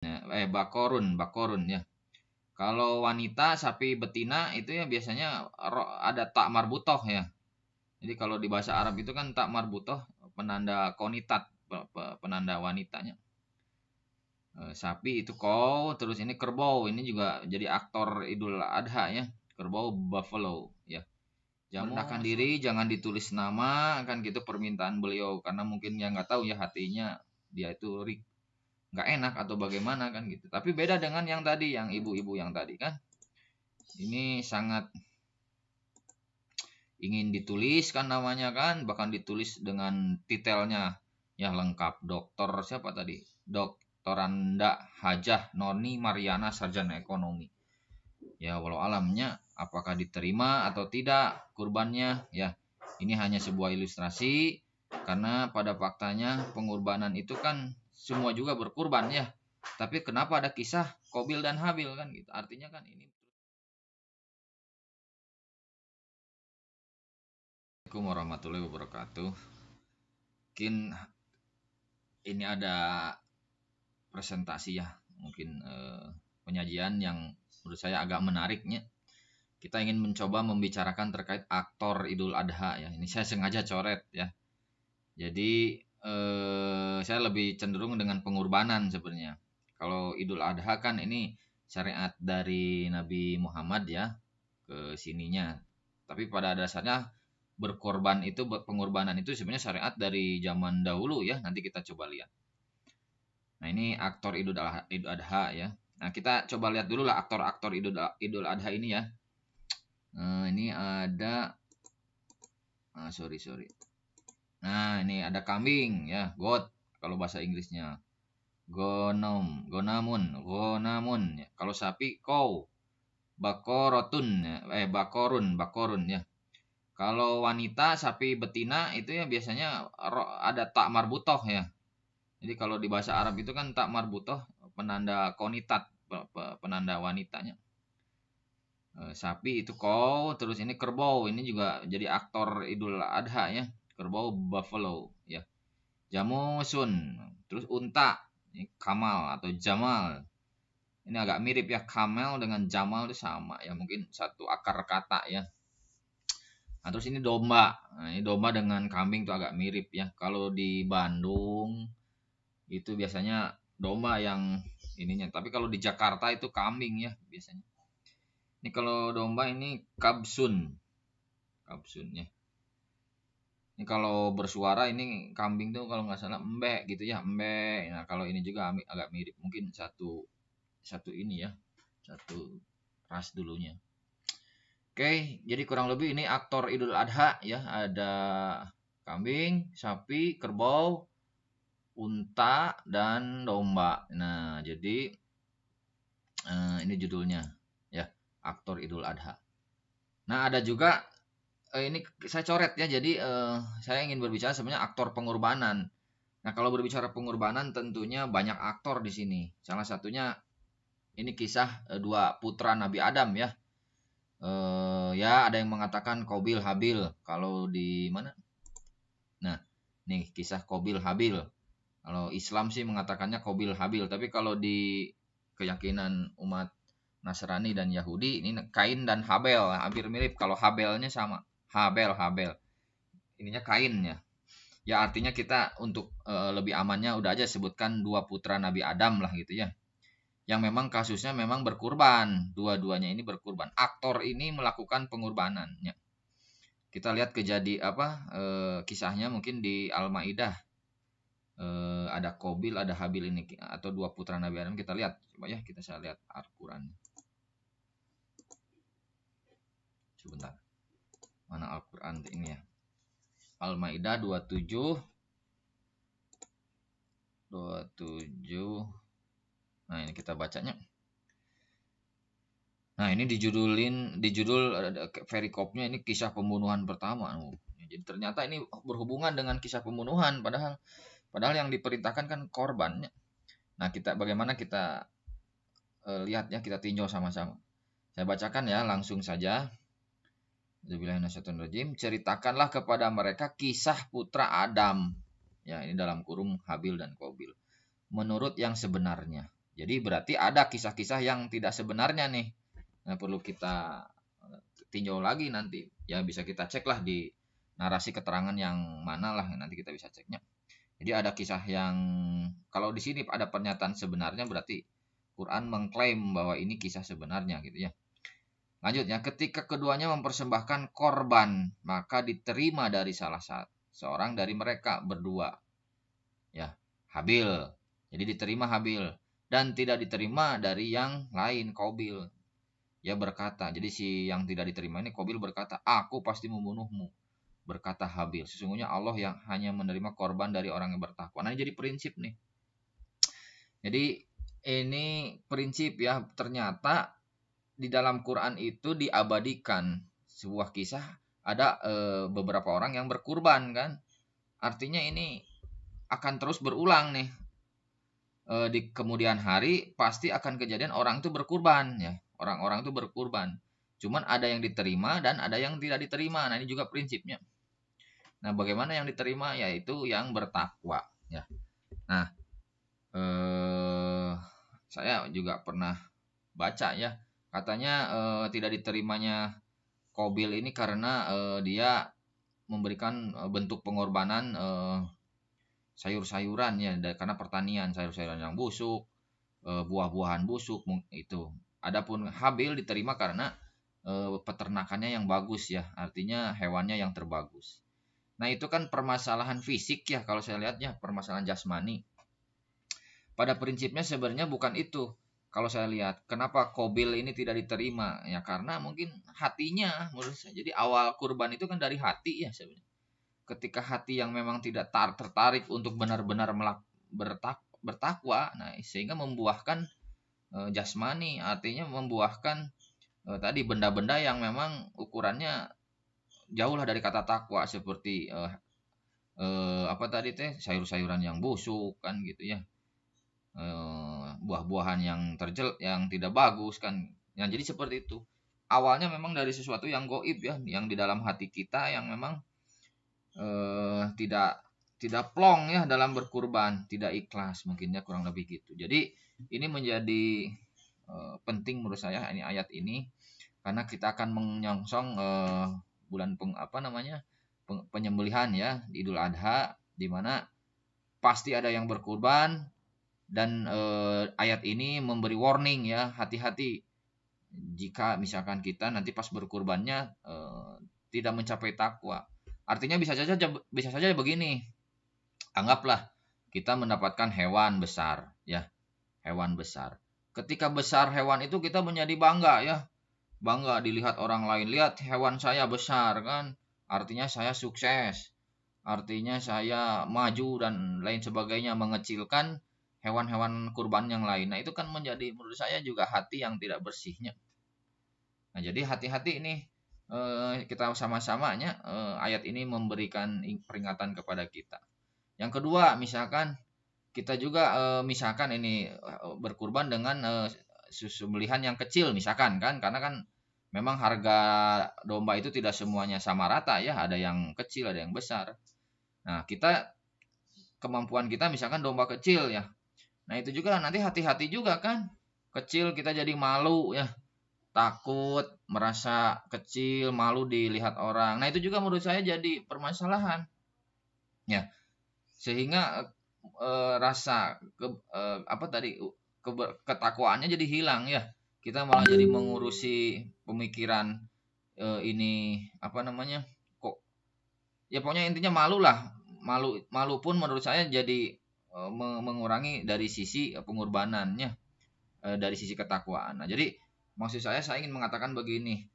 Bakorun ya. Kalau wanita sapi betina itu ya biasanya ada tak marbutoh ya. Jadi kalau di bahasa Arab itu kan tak marbutoh penanda konitat, penanda wanitanya. Sapi itu kau, terus ini kerbau, ini juga jadi aktor Idul Adha ya. Kerbau buffalo ya. Jangan merendahkan diri, jangan ditulis nama kan gitu permintaan beliau karena mungkin yang nggak tahu ya hatinya dia itu nggak enak atau bagaimana kan gitu. Tapi beda dengan yang tadi, yang ibu-ibu yang tadi kan. Ini sangat ingin ditulis kan namanya kan, bahkan ditulis dengan titelnya ya lengkap. Dokter siapa tadi? Doktoranda Hajah Noni Mariana Sarjana Ekonomi. Ya walau alamnya apakah diterima atau tidak kurbannya ya. Ini hanya sebuah ilustrasi karena pada faktanya pengorbanan itu kan semua juga berkurban ya. Tapi kenapa ada kisah Kobil dan Habil kan gitu. Artinya kan ini. Assalamualaikum warahmatullahi wabarakatuh. Mungkin ini ada presentasi ya, mungkin penyajian yang menurut saya agak menariknya. Kita ingin mencoba membicarakan terkait aktor Idul Adha ya. Ini saya sengaja coret ya. Jadi saya lebih cenderung dengan pengorbanan sebenarnya. Kalau Idul Adha kan ini syariat dari Nabi Muhammad ya ke sininya. Tapi pada dasarnya berkorban itu, pengorbanan itu sebenarnya syariat dari zaman dahulu ya. Nanti kita coba lihat. Nah ini aktor Idul Adha ya. Nah kita coba lihat dulu lah aktor-aktor Idul Adha ini ya. Nah ini ada, sorry. Nah ini ada kambing ya, goat kalau bahasa Inggrisnya. Gonamun ya. Kalau sapi cow, bakorotun ya. Bakorun ya. Kalau wanita sapi betina itu ya biasanya ada tak marbutoh ya. Jadi kalau di bahasa Arab itu kan tak marbutoh penanda konitat, penanda wanitanya. Sapi itu kau, terus ini kerbau, ini juga jadi aktor Idul Adha ya. Kerbau buffalo ya. Jamusun, terus unta, ini kamal atau jamal. Ini agak mirip ya, kamel dengan jamal itu sama ya, mungkin satu akar kata ya. Nah, terus ini domba. Nah, ini domba dengan kambing tuh agak mirip ya. Kalau di Bandung itu biasanya domba yang ininya. Tapi kalau di Jakarta itu kambing ya biasanya. Ini kalau domba ini kabsun. Kabsun ya. Ini kalau bersuara ini kambing tuh kalau nggak salah embek gitu ya, embek. Nah, kalau ini juga agak mirip. Mungkin satu ini ya. Satu ras dulunya. Oke, jadi kurang lebih ini aktor Idul Adha ya, ada kambing, sapi, kerbau, unta, dan domba. Nah, jadi ini judulnya ya, aktor Idul Adha. Nah, ada juga ini saya coret ya, jadi saya ingin berbicara sebenarnya aktor pengorbanan. Nah, kalau berbicara pengorbanan tentunya banyak aktor di sini. Salah satunya ini kisah dua putra Nabi Adam ya. Ya ada yang mengatakan Kobil Habil kalau di mana. Nah nih kisah Kobil Habil, kalau Islam sih mengatakannya Kobil Habil, tapi kalau di keyakinan umat Nasrani dan Yahudi ini Kain dan Habel, hampir mirip. Kalau Habelnya sama Habel ininya Kain ya. Ya artinya kita untuk lebih amannya udah aja sebutkan dua putra Nabi Adam lah gitu ya, yang memang kasusnya memang berkurban, dua-duanya ini berkurban. Aktor ini melakukan pengorbanan ya. Kita lihat kisahnya mungkin di Al-Maidah. Ada Kobil, ada Habil ini atau dua putra Nabi Adam. Kita lihat coba ya, kita saya lihat Al-Qur'an. Sebentar. Mana Al-Qur'an ini ya? Al-Maidah 27. Nah, ini kita bacanya. Nah, ini di judul perikopnya ini kisah pembunuhan pertama. Jadi ternyata ini berhubungan dengan kisah pembunuhan, padahal yang diperintahkan kan korbannya. Nah, bagaimana kita lihat ya, kita tinjau sama-sama. Saya bacakan ya, langsung saja. Bismillahirrahmanirrahim. Ceritakanlah kepada mereka kisah putra Adam. Ya, ini dalam kurung Habil dan Kobil. Menurut yang sebenarnya. Jadi berarti ada kisah-kisah yang tidak sebenarnya nih. Nah, perlu kita tinjau lagi nanti. Ya bisa kita cek lah di narasi keterangan yang mana lah, nanti kita bisa ceknya. Jadi ada kisah yang kalau di sini ada pernyataan sebenarnya, berarti Quran mengklaim bahwa ini kisah sebenarnya gitu ya. Lanjutnya, ketika keduanya mempersembahkan korban, maka diterima dari salah seorang dari mereka berdua. Ya, Habil. Jadi diterima Habil dan tidak diterima dari yang lain, Qabil. Ya berkata, jadi si yang tidak diterima ini Qabil berkata, "Aku pasti membunuhmu." Berkata Habil, "Sesungguhnya Allah yang hanya menerima korban dari orang yang bertakwa." Nah, ini jadi prinsip nih. Jadi ini prinsip ya, ternyata di dalam Quran itu diabadikan sebuah kisah ada beberapa orang yang berkurban kan. Artinya ini akan terus berulang nih. Di kemudian hari pasti akan kejadian orang itu berkurban ya. Orang-orang itu berkurban. Cuman ada yang diterima dan ada yang tidak diterima. Nah, ini juga prinsipnya. Nah, bagaimana yang diterima? Yaitu yang bertakwa ya. Nah, saya juga pernah baca ya, katanya tidak diterimanya Qabil ini karena dia memberikan bentuk pengorbanan sayur-sayuran ya, karena pertanian, sayur-sayuran yang busuk, buah-buahan busuk itu. Adapun Habil diterima karena peternakannya yang bagus ya, artinya hewannya yang terbagus. Nah, itu kan permasalahan fisik ya, kalau saya lihat ya, permasalahan jasmani. Pada prinsipnya sebenarnya bukan itu. Kalau saya lihat, kenapa Qabil ini tidak diterima? Ya karena mungkin hatinya menurut saya. Jadi awal kurban itu kan dari hati ya sebenarnya. Ketika hati yang memang tidak tertarik untuk benar-benar bertakwa, nah sehingga membuahkan jasmani, artinya membuahkan tadi benda-benda yang memang ukurannya jauh lah dari kata takwa, seperti apa tadi teh, sayur-sayuran yang busuk kan gitu ya, buah-buahan yang yang tidak bagus kan. Yang jadi seperti itu. Awalnya memang dari sesuatu yang goib ya, yang di dalam hati kita yang memang tidak plong ya dalam berkurban, tidak ikhlas mungkinnya, kurang lebih gitu. Jadi ini menjadi penting menurut saya ini ayat ini, karena kita akan menyongsong bulan penyembelihan ya, di Idul Adha, di mana pasti ada yang berkurban. Dan ayat ini memberi warning ya, hati-hati jika misalkan kita nanti pas berkurbannya tidak mencapai takwa. Artinya bisa saja begini. Anggaplah kita mendapatkan hewan besar ya, hewan besar. Ketika besar hewan itu kita menjadi bangga ya. Bangga dilihat orang lain, lihat hewan saya besar kan. Artinya saya sukses. Artinya saya maju dan lain sebagainya, mengecilkan hewan-hewan kurban yang lain. Nah, itu kan menjadi menurut saya juga hati yang tidak bersihnya. Nah, jadi hati-hati ini kita sama-samanya ayat ini memberikan peringatan kepada kita. Yang kedua, misalkan kita juga misalkan ini berkurban dengan sembelihan yang kecil misalkan kan, karena kan memang harga domba itu tidak semuanya sama rata ya, ada yang kecil, ada yang besar. Nah, kemampuan kita misalkan domba kecil ya. Nah, itu juga nanti hati-hati juga kan. Kecil kita jadi malu ya. Takut, merasa kecil, malu dilihat orang. Nah, itu juga menurut saya jadi permasalahan. Ya. Sehingga rasa ketakwaannya jadi hilang ya. Kita malah jadi mengurusi pemikiran ini kok ya, pokoknya intinya malu lah. Malu pun menurut saya jadi mengurangi dari sisi pengorbanannya, dari sisi ketakwaan. Nah, jadi maksud saya ingin mengatakan begini,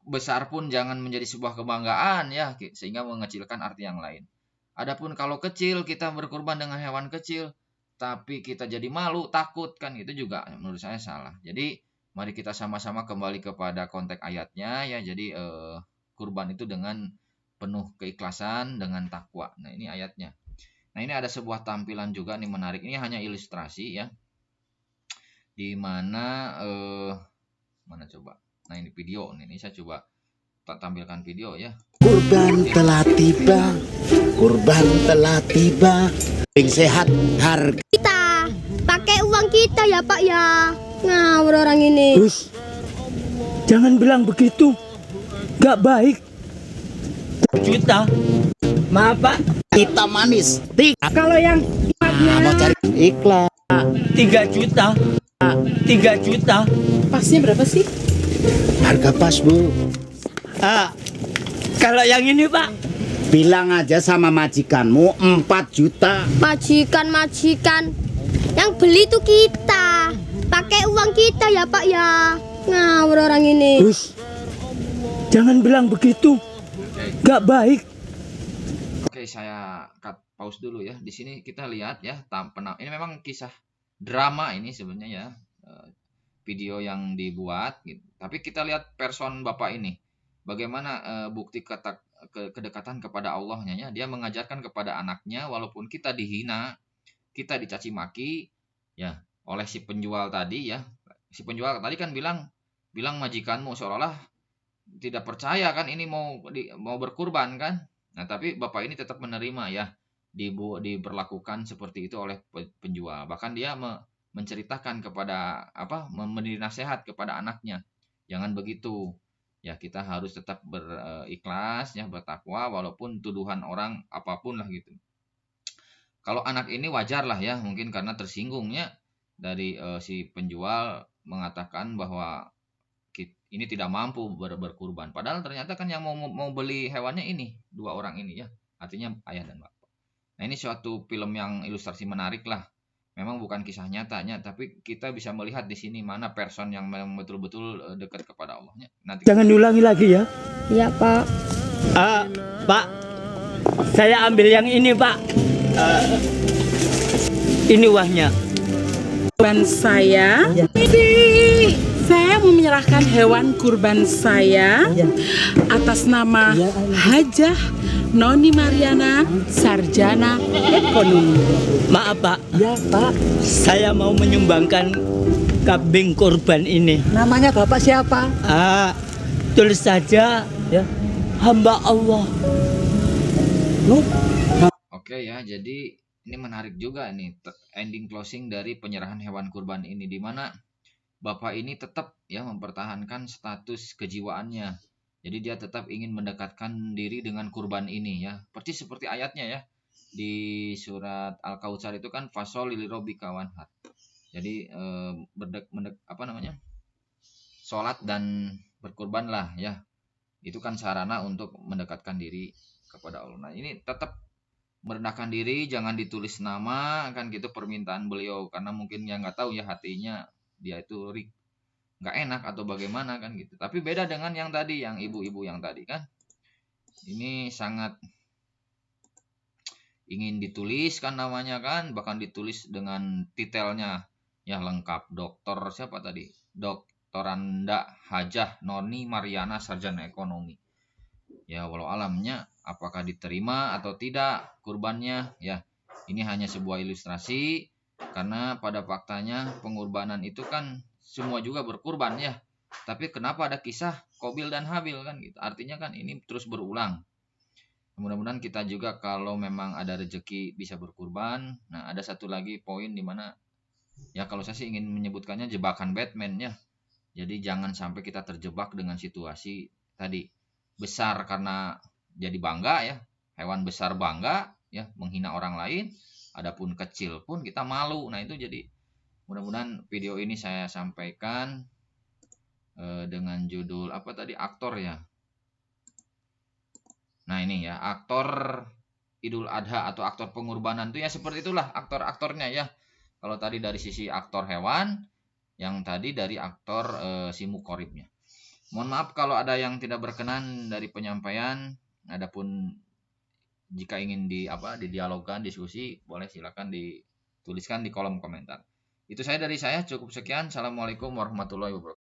besar pun jangan menjadi sebuah kebanggaan ya, sehingga mengecilkan arti yang lain. Adapun kalau kecil, kita berkurban dengan hewan kecil, tapi kita jadi malu, takut kan, itu juga menurut saya salah. Jadi mari kita sama-sama kembali kepada konteks ayatnya ya. Jadi kurban itu dengan penuh keikhlasan, dengan takwa. Nah, ini ayatnya. Nah, ini ada sebuah tampilan juga nih menarik. Ini hanya ilustrasi ya. Di mana mana coba. Nah, ini video nih. Ini saya coba tampilkan video ya. Kurban telah tiba. Kurban telah tiba. Yang sehat harga kita. Pakai uang kita ya Pak ya. Ngawur orang ini. Terus, jangan bilang begitu. Gak baik. Juta. Maaf Pak, Hitam manis. kalau yang Mau cari iklan. 3 juta. 3 juta. Pasnya berapa sih? Harga pas, Bu. Kalau yang ini Pak, Bilang aja sama majikanmu 4 juta. Majikan. Yang beli itu kita. Pakai uang kita ya Pak ya. Ngawur orang ini. terus, jangan bilang begitu. Gak baik. Oke, saya pause dulu ya. Di sini kita lihat ya, ini memang kisah drama ini sebenarnya ya, video yang dibuat gitu. Tapi kita lihat person Bapak ini. Bagaimana bukti kedekatan kepada Allahnya ya. Dia mengajarkan kepada anaknya walaupun kita dihina, kita dicaci maki ya oleh si penjual tadi ya. Si penjual tadi kan bilang majikanmu, seolah-olah tidak percaya kan ini mau berkurban kan. Nah, tapi Bapak ini tetap menerima ya, diberlakukan seperti itu oleh penjual. Bahkan dia menceritakan kepada memberi nasihat kepada anaknya, jangan begitu. Ya, kita harus tetap berikhlas ya, bertakwa walaupun tuduhan orang apapun lah gitu. Kalau anak ini wajar lah ya, mungkin karena tersinggungnya dari si penjual mengatakan bahwa ini tidak mampu berkurban. Padahal ternyata kan yang mau beli hewannya ini, 2 orang ini ya. Artinya ayah dan bapak. Nah, ini suatu film yang ilustrasi menarik lah. Memang bukan kisah nyatanya, tapi kita bisa melihat di sini mana person yang memang betul-betul dekat kepada Allahnya. Nanti Jangan diulangi lagi ya. Iya Pak. Pak, saya ambil yang ini Pak. Ini uangnya. Kurban saya. Saya mau menyerahkan hewan kurban saya atas nama Hajah Noni Mariana Sarjana Ekonomi. Maaf Pak. Ya Pak. Saya mau menyumbangkan kambing kurban ini. Namanya Bapak siapa? Tulis saja ya, hamba Allah. Oke ya, jadi ini menarik juga nih ending closing dari penyerahan hewan kurban ini, di mana Bapak ini tetap ya mempertahankan status kejiwaannya. Jadi dia tetap ingin mendekatkan diri dengan kurban ini ya. Seperti ayatnya ya. Di surat Al-Kautsar itu kan fasol lirobika wanhar. Jadi sholat dan berkurbanlah ya. Itu kan sarana untuk mendekatkan diri kepada Allah. Nah, ini tetap merendahkan diri, jangan ditulis nama kan gitu permintaan beliau, karena mungkin yang nggak tahu ya hatinya dia itu nggak enak atau bagaimana kan gitu. Tapi beda dengan yang tadi, yang ibu-ibu yang tadi kan, ini sangat ingin ditulis kan namanya kan, bahkan ditulis dengan titelnya ya lengkap, dokter siapa tadi, Doktoranda Hajah Noni Mariana Sarjana Ekonomi. Ya walau alamnya apakah diterima atau tidak kurbannya ya, ini hanya sebuah ilustrasi, karena pada faktanya pengorbanan itu kan semua juga berkurban ya. Tapi kenapa ada kisah Qabil dan Habil kan gitu. Artinya kan ini terus berulang. Mudah-mudahan kita juga kalau memang ada rezeki bisa berkurban. Nah, ada satu lagi poin di mana ya kalau saya sih ingin menyebutkannya jebakan Batman ya. Jadi jangan sampai kita terjebak dengan situasi tadi. Besar karena jadi bangga ya, hewan besar bangga ya menghina orang lain, adapun kecil pun kita malu. Nah, itu jadi mudah-mudahan video ini saya sampaikan dengan judul apa tadi, aktor ya. Nah, ini ya aktor Idul Adha atau aktor pengorbanan itu ya, seperti itulah aktor-aktornya ya. Kalau tadi dari sisi aktor hewan, yang tadi dari aktor si mukoribnya. Mohon maaf kalau ada yang tidak berkenan dari penyampaian. Adapun jika ingin didialogkan, diskusi, boleh silakan dituliskan di kolom komentar. Itu dari saya, cukup sekian. Assalamualaikum warahmatullahi wabarakatuh.